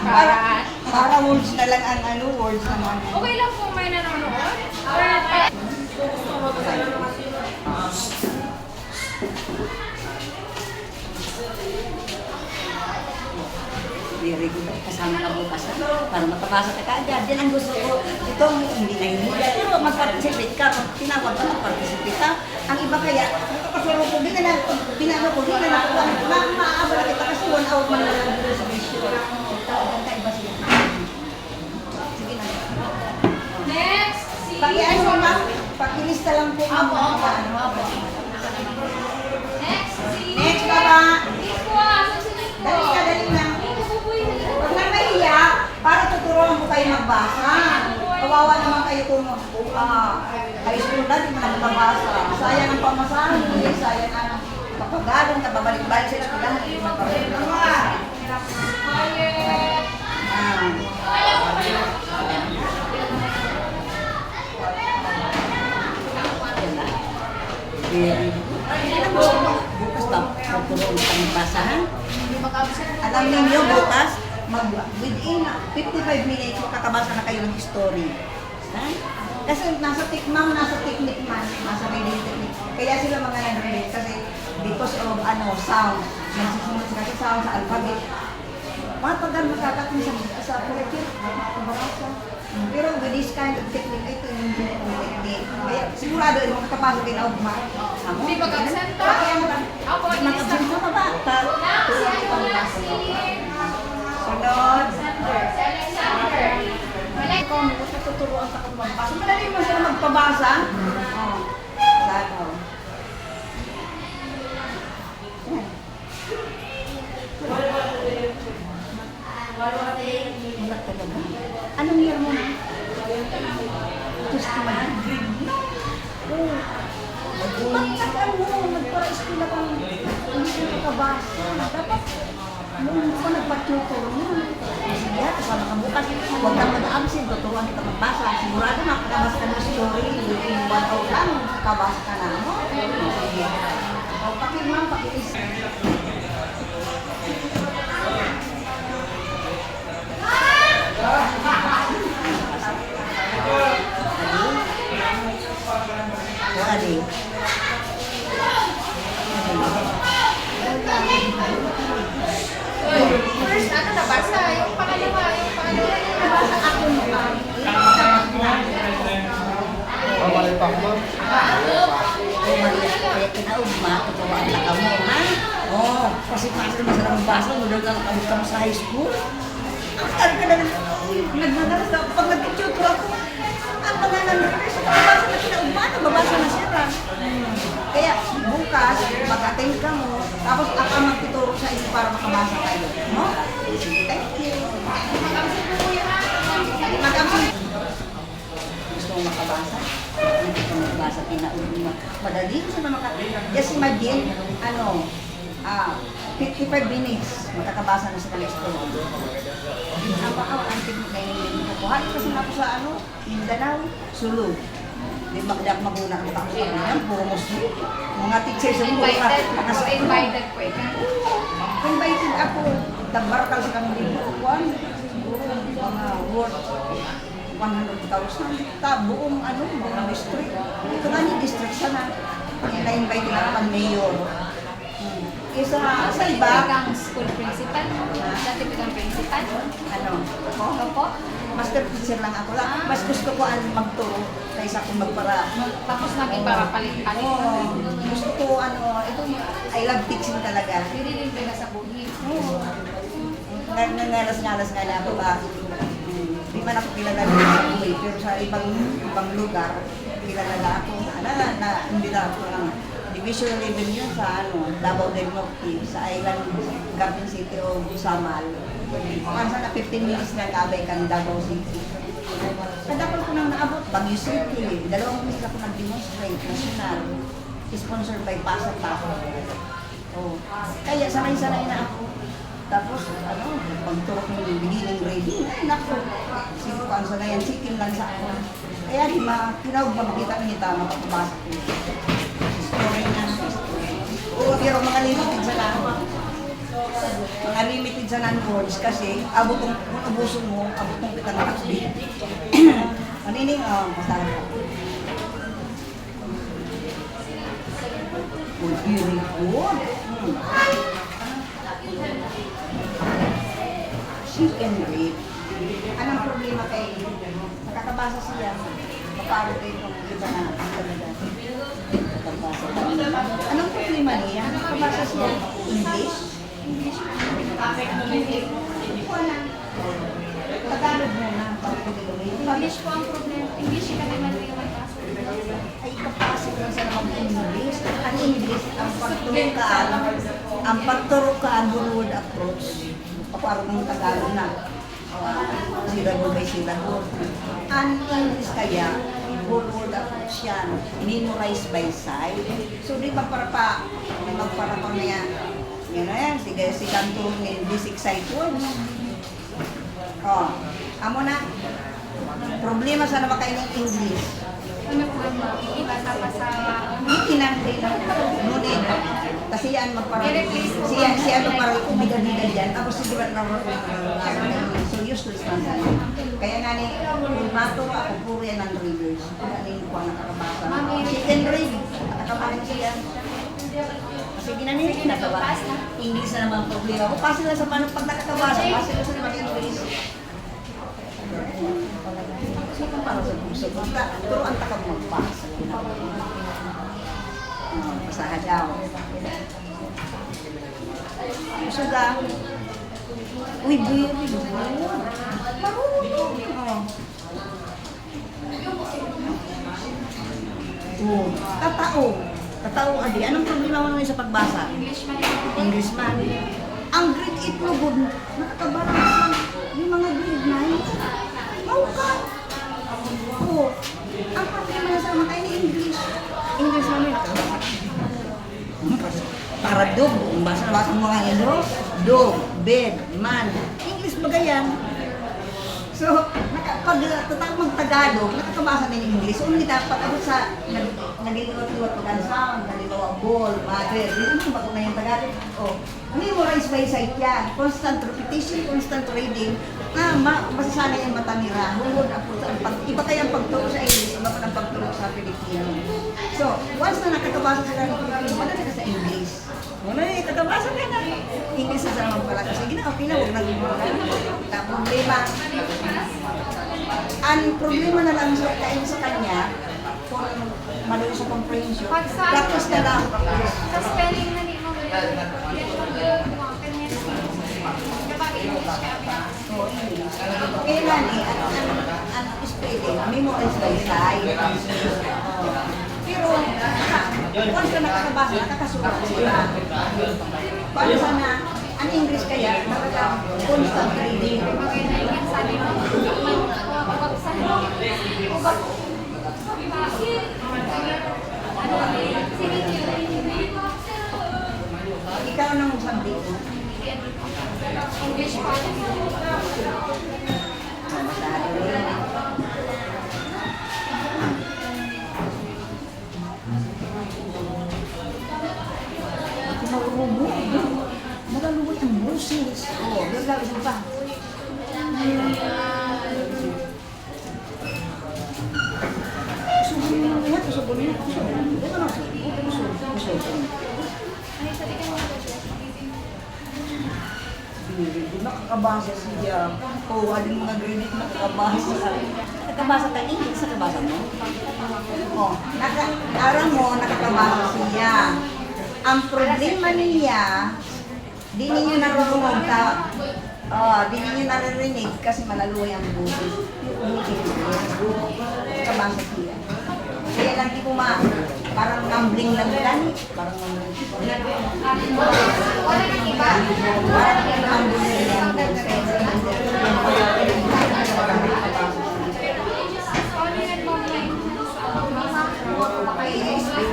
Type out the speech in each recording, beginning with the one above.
Para words na lang ang ano, words naman. Okay lang kung may nanonood. Very good. Kasama ka bukas para makapasa ka kaagad. Yan ang gusto ko. Ito, hindi na hindi. Pero mag-participate ka. Pag tinawag ka, mag-participate ka. Ang iba kaya, nakakasuro ko, di ka na, pinano ko, di ka na, maaabala kita kasi 1 hour man lang ang reservation. Tawagan ka, iba sila. Sige na. Next, si... Pag-iano ma'am, pag-ilista lang po. Apo. Next, si... Next, baba. Ikwa, susunod po. Dali na. Huwag na mahiya, para tuturuan ko kayo magbasa. Kawawa naman kayo kung high school na, di mo na magbasa. Sayang ang pamasahan, sayang ang papagalong, babalik-balik sa eskwelahan, di mo magbasa. Quiet. Bukas ba? Magturuan ka magbasa, ha? Alam ninyo, bukas, within 55 minutes, kakabasa na kayo ng story. Ha? Kasi nasa technique man, nasa reading technique. Kaya sila mga nag-read kasi because of sound. Nagsisimula sila sa sound, sa alphabet. Matagal makakating sa curriculum, makakabasa. Pero with this kind of technique, ito yung technique. Kaya sigurado yung makakapasok kayo na ugma. Hindi mag-absent ka? Ako, Mag-absent ka ba? Sunod. Ikaw, tuturuan ka kung magbasa. Madali mo sila magpabasa. Sano? Wala talaga. Anong year mo na? Gusto mo na? Oo. Bakit mo? Nagpara-eskwela kang hindi ka kabasa. Dapat nung ako nagpa-tutor mo. Sige, kasama ka bukas. Huwag kang mag-absent. Tuturuan kita magbasa. Sigurado makakabasa ka ng story. Within 1 hour lang, kabasa ka na. Sige. O, pakimang, pakiisip. Adi. first, nabasa? Yung pangalawa. Nabasa ako mo. Mamalay pa ako. Kaya kinaugma, tuturuan na ka mo, ha? Oo, kasi pastor masarap magbasa, mudal ka nakamit ka mo sa high school. Ang tagal ka na nagmadalas na, pag nag-tutor ako, ang mga nandito sa pagbasa na kinaugma, nababasa na sila. Kaya bukas, mag-attend ka mo, tapos ako ang magtuturo sa inyo para makabasa kayo. No? Sige, thank you. Mag-absent. Gusto mo makabasa? Hindi ka magbasa, kinaugma. Madali ko sa makakita. Just imagine, 55 minutes, makakabasa na sa story. Ang technique na yung nakakuha. Kasi nga po sa Mindanao, Sulu. Di maguna ka sa kanila, puro Muslim. Mga teachers yung Invited po ikaw. Invited ako. Tagbarakal sa kanila. Siguro mga worth 100,000. Buong buong district. Ito nga yung district sana. Na-invite na ang mayor. Isa sa iba. Kang school principal. Dati kang principal. Ako po? Master teacher lang ako. Mas gusto ko magturo kaysa kung magpara. Tapos naging para palit-palit. Gusto ko ito I love teaching talaga. Hindi rin pwede sa buhi. Ngalas-ngalas nga na ako ba? Di man ako kilala sa buhay, pero sa ibang lugar, kilala na ako. Na hindi na ako lang. Division 11 yun sa Davao del Norte, sa island Garden City o Samal. Kasi na 15 minutes na kabay kang Davao City. Kadapal ko nang naabot, Baguio City. 2 minutes ako nag-demonstrate, national. Sponsored by Pasat Taco. Kaya sanay-sanay na ako. Tapos, pagturok ng beginning reading, ay naku. Sige ko, ang sanayan, chicken lang sa ako. Kaya di kinawag ba makita niyo tama pagpapasok ko. Story na. Oo, pero mga limited sa lang. Mga unlimited sa non-words kasi abot kung ubuso mo, abot kung kita nakasbit. Manining, masabi ko. Good, very good. Chicken rib. Anong problema kay nakakabasa siya? Maparo kayo kung iba na talaga. Nakakabasa. Anong problema niya? Nakakabasa siya? English? Tagalog muna. English po ang problema. English ka naman yung magkaso. Ay kapasok lang sa namang English. Ang English, ang pagturukaan, word approach. Paparang ng Tagalog na. Syllable by syllable. Ang English kaya, word approach yan. Memorize by sight. So di magparapa na yan. Yan na yan. Sige, si kanto ng basic sight words. Amo na. Problema sa naman kayo ng English. Ano po ang iba tapos sa... Hindi na. Ngunit. Kasi yan siya magparang umida-bida dyan. Tapos hindi ba so useless na sa kaya nga ni, kung mato ako, puro yan ang readers. Ano yung kuha nakakabasa. Chicken read. Nakakabasa siya. Kasi ginanili kinagawa. English na naman problema. Kung kasi lang sa paano pag nakakabasa, kasi lang sa naman English. So kung parang sa puso, pero ang takang magbasa. Pasaha daw. Puso ka. Uy, buyo. Marunong. Tatao, adi. Anong problema mo naman sa pagbasa? English man. Ang grade 8 mo good. Nakakabasa. Yung mga grade 9. Mau ka. Ang problema na sa mga kayo ni English. English namin. Para dog. Basa mo nga yan. Dog, bed, man. English ba ganyan? So, pag mag-Tagalog, nakakabasa na yung English. So, hindi dapat ako sa naliliwat-liwat pag ang sound, naliliwat ball, mother. Hindi ba kung na yung Tagalog? Memorize by sight yan. Constant repetition, constant reading. Masasanay yung mata nila. Iba kaya ang pagturo sa English, iba pa ng pagturo sa Filipino. So, once na nakakabasa sila ng Filipino, madali ka sa English. Kakabasa ka na. English sa naman pala. Kasi okay na, huwag nag-iwanan. Problema. Ang problema na lang sa kanya, kung malulong sa comprehension, practice na lang. Sa spelling na ni mo. Kailan ang spelling, memorize by sight. Pero, once ka nakakabasa, nakakasulat sila. Paano sana, ang English kaya, constant reading. Sabi mo, babagsan mo. Ikaw nang sabi ko. English pa. Magalubot ang busis. Gagawin pa. Nakakabasa siya. Alin mga grade nakakabasa. Nakakabasa ka English, nakakabasa mo? Aram mo, nakakabasa siya. Ang problema niya, di ninyo narurunod ka. Di ninyo naririnig kasi malaluway ang busis. Nakakabasa siya. Kaya lang di ko parang mumbling lang yan. Parang mumbling. Wala nang iba. Parang mumbling lang.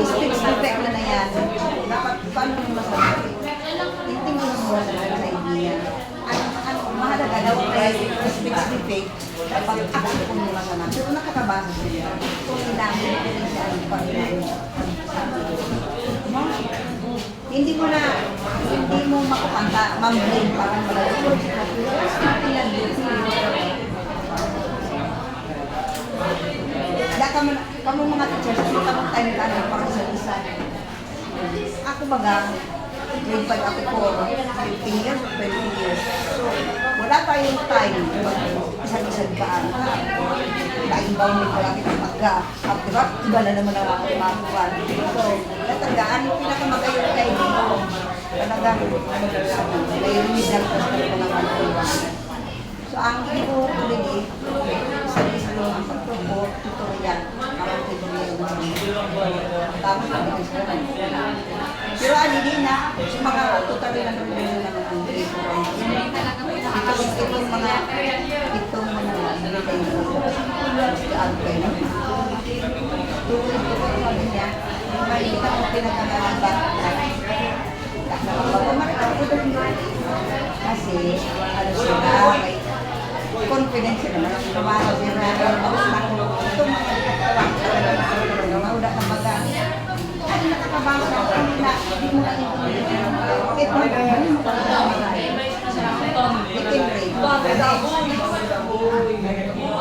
Speech defect na yan. Dapat paano mo masabi? Intindihin mo sa idea. Mahalaga daw kay speech defect, dapat akit ko muna sa namin. Pero nakakabasa siya. Kung kailangan ko siya ang pag-ibig. Hindi mo ako kanta, mambling, parang malagot. Da kamu mga teachers, kita mo tayo ano, para sa isa. Ako baga, grade 5 ako po, 15 years or 20 years. So, wala tayong time, isang-isang baan. Kaimbaw mo ko lang itong magka-after, iba na naman ang makukuha. So, natandaan, pinakamagayon kayo dito. Talagang, may result ko sa mga makukuha. So, ang ibo ulit, isa-isa lang ang pagtubo, tutorial, parang tutorial na tapos ang tutorial. Pero alili na, sa mga tutorial na naman ang dito. Itong mga alpay na. Tuloy ko pa rin niya, makikita ko pinagkakalabat. Kasi, ano sila, may confidence sila na kumara sila na itong mga nagkakawang mauda ka baga ay nakakabasa na hindi mo lang ito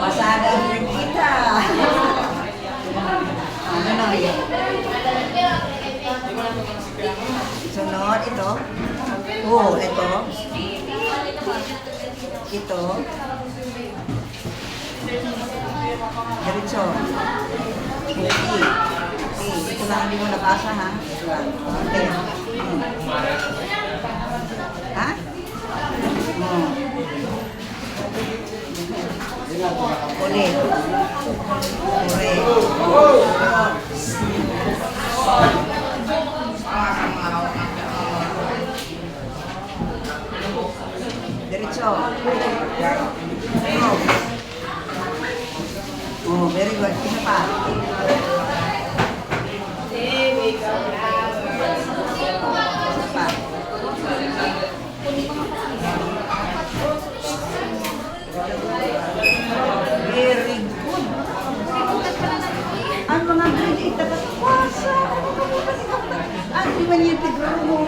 pasada ang kita ano na yun sunod ito ito diretso. Okay. Ito lang hindi mo nabasa, ha? Okay. Ha? Ulit. Diretso. Oh, very good. Isa pa. Isa pa. Very good. Ang mga grade 8 tagapasa. Ang di man yung tigro mo.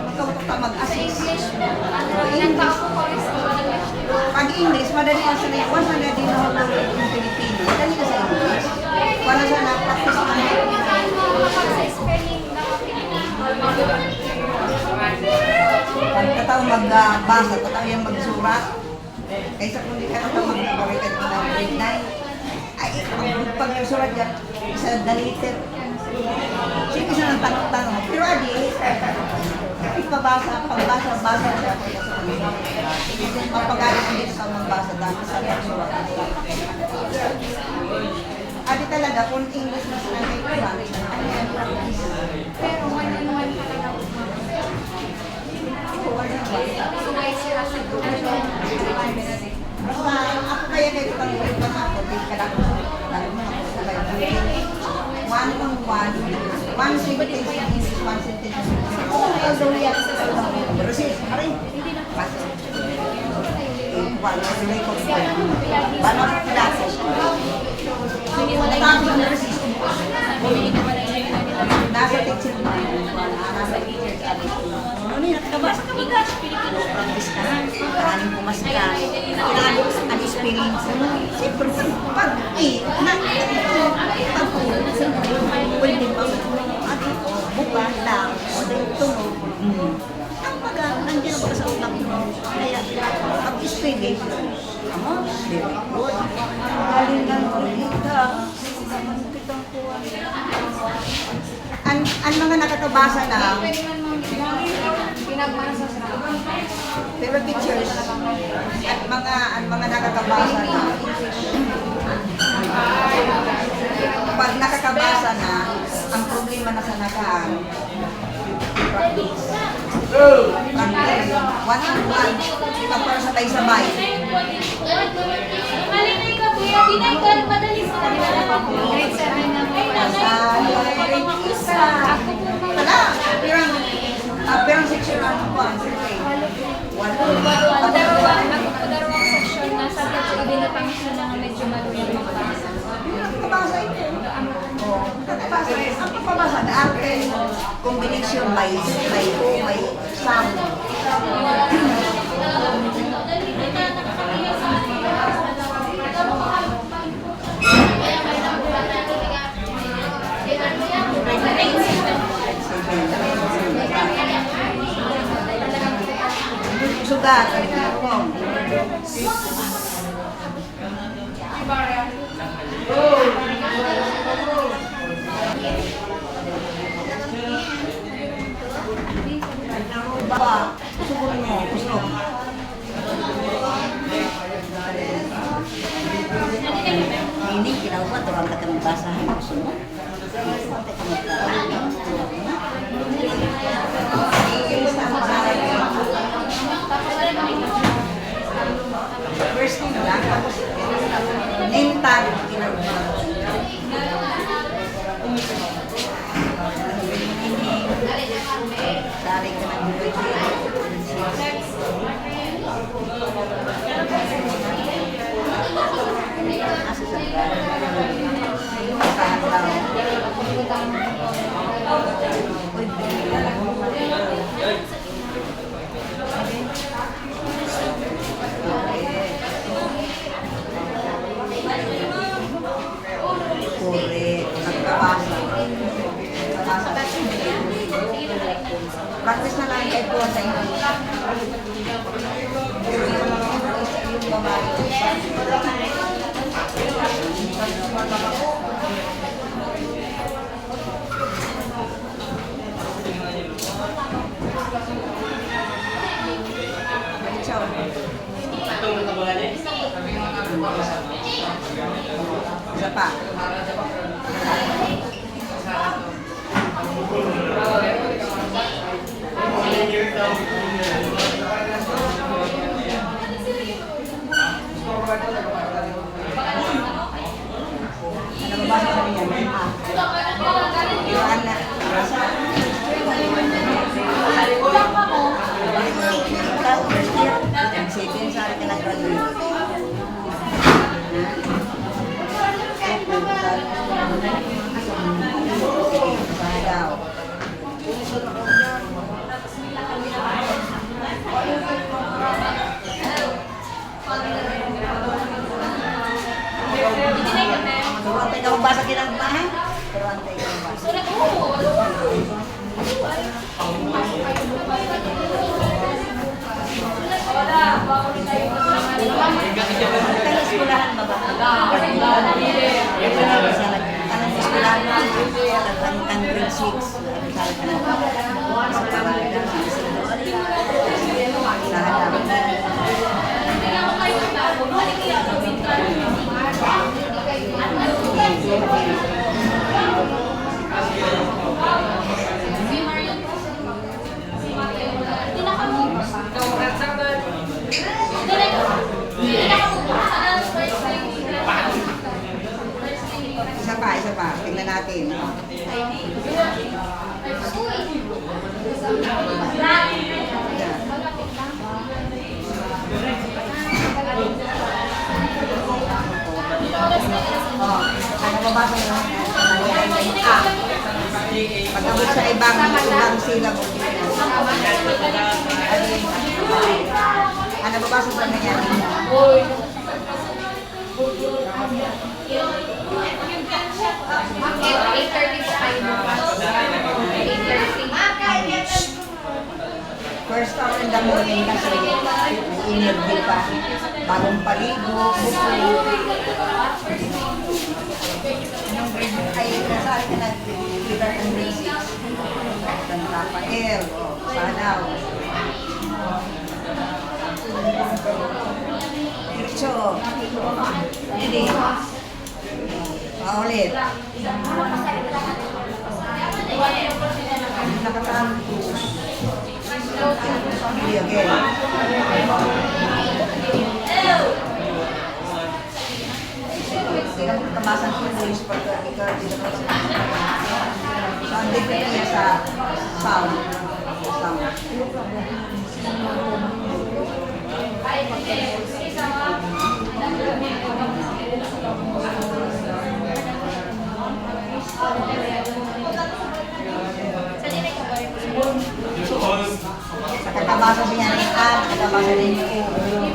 Magkawag mag-assist. Pag English, madali ang sanay. Once na din ako ng Pilipino, madali ka sa English. Para sa na-practice mo na. Pag kataw magbasa, kataw yung magsurat, kaysa kung di ka kataw mag-barikan ko ng grade 9, ay, pag nagsurat yan, isa na liter. Sige, isa ng tanong-tanong. Pero adi, pagbasa siya ako sa kanila. Mapagalit dito sa magbasa dahil sa pagsurat. Adi talaga, kung English na sinagay ko ba, ano yan, practice. Pero one-on-one talaga po. Suway sila sa tulong. Basta, ako kaya kayo tanong ko na ako, di ka lang one-on-one, one sentence in English, one sentence in English. Oo, although yan, pero sis, aray, one of the record ko, one of the classes. Natapos na resist. Nasa teacher mo, nasa teacher's attitude. Ano yun, nakabasa ka ba? Practice ka na, kailangan pumas ka, kailangan ang experience. Siyempre, pag pwede ba, buka lang, o dahil tunog. Ang baga, nandiyan ako sa utak mo. Kaya, pag-experience, ano, very good. Galing ng Marita. Ang mga nakatabasa na, Pwede man mga pinagmasa sa pero teachers, at mga nakakabasa na, pag nakakabasa na, ang problema na sa nakaan, practice. Practice. One-on-one, kapag sa tayo sabay. grade 7 na po. Pero section ano po, ang survey. Padarwang section na sa ibinatang siya na medyo maluwag yung magbasa. Nakabasa ito. Nakabasa. Ang pagpabasa, the arte, combination yun, may sound. Sugat, kung baba, suburin mo, gusto. Hindi, kinaupa, turang ka ng basahan, gusto mo. First thing lang, tapos name tag, kinaupa. Dari ka ng practice na lang kayo po sa inyo. Yung babae. Isa pa. Ano ba sa kanya? Iwan na. Nagsipin sa akin na graduate. Turuan tayo kung basa kinagbahan. Turuan tayo kung basa. Kanang eskulahan ba ba? Kanang eskulahan ba? Kanang grade 6. Isa pa. Tingnan natin. Ano mabasa mo? Pag-abot sa ibang syllable. Ano mabasa sa kanya? First hour in the morning kasi energy pa. Bagong paligo, anong grade ay nasali ka nag-prepare ng grade 6. San Rafael, Sanaw. Ircho. Hindi. Paulit. Nakataan ko. Hindi again. Kamasan ko yung Luis Particular dito sa so, ang different niya sa sound. nakabasa din yan yung A, nakabasa din yung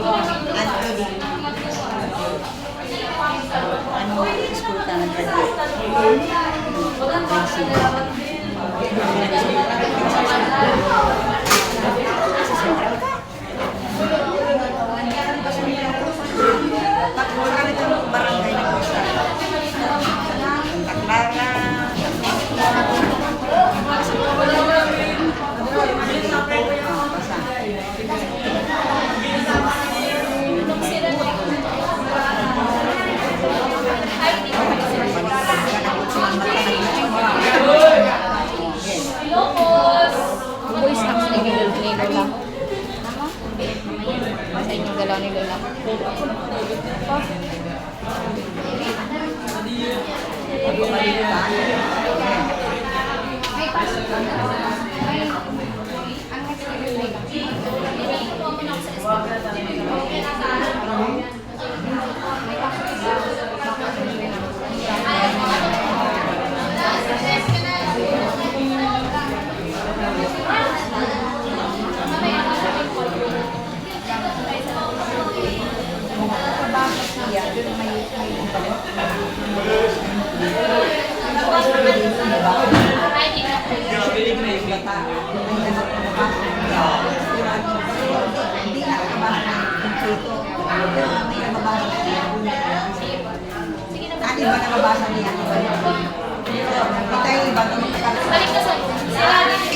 O. Ano din? Ano school ka nag-graduate? Tapos kami ito barangay na gusta. Taklara. Boys, ang ni Lola. Sa inyong galaw ni Lola. May pasok ka na. May ang next level na ito. Ikuha mo na ako sa eskwela. May pasok ka. Hindi nakakabasa ng dito. May nababasa niya. Ano ba nababasa niya? Ito yung ibang Balik ka sa sila.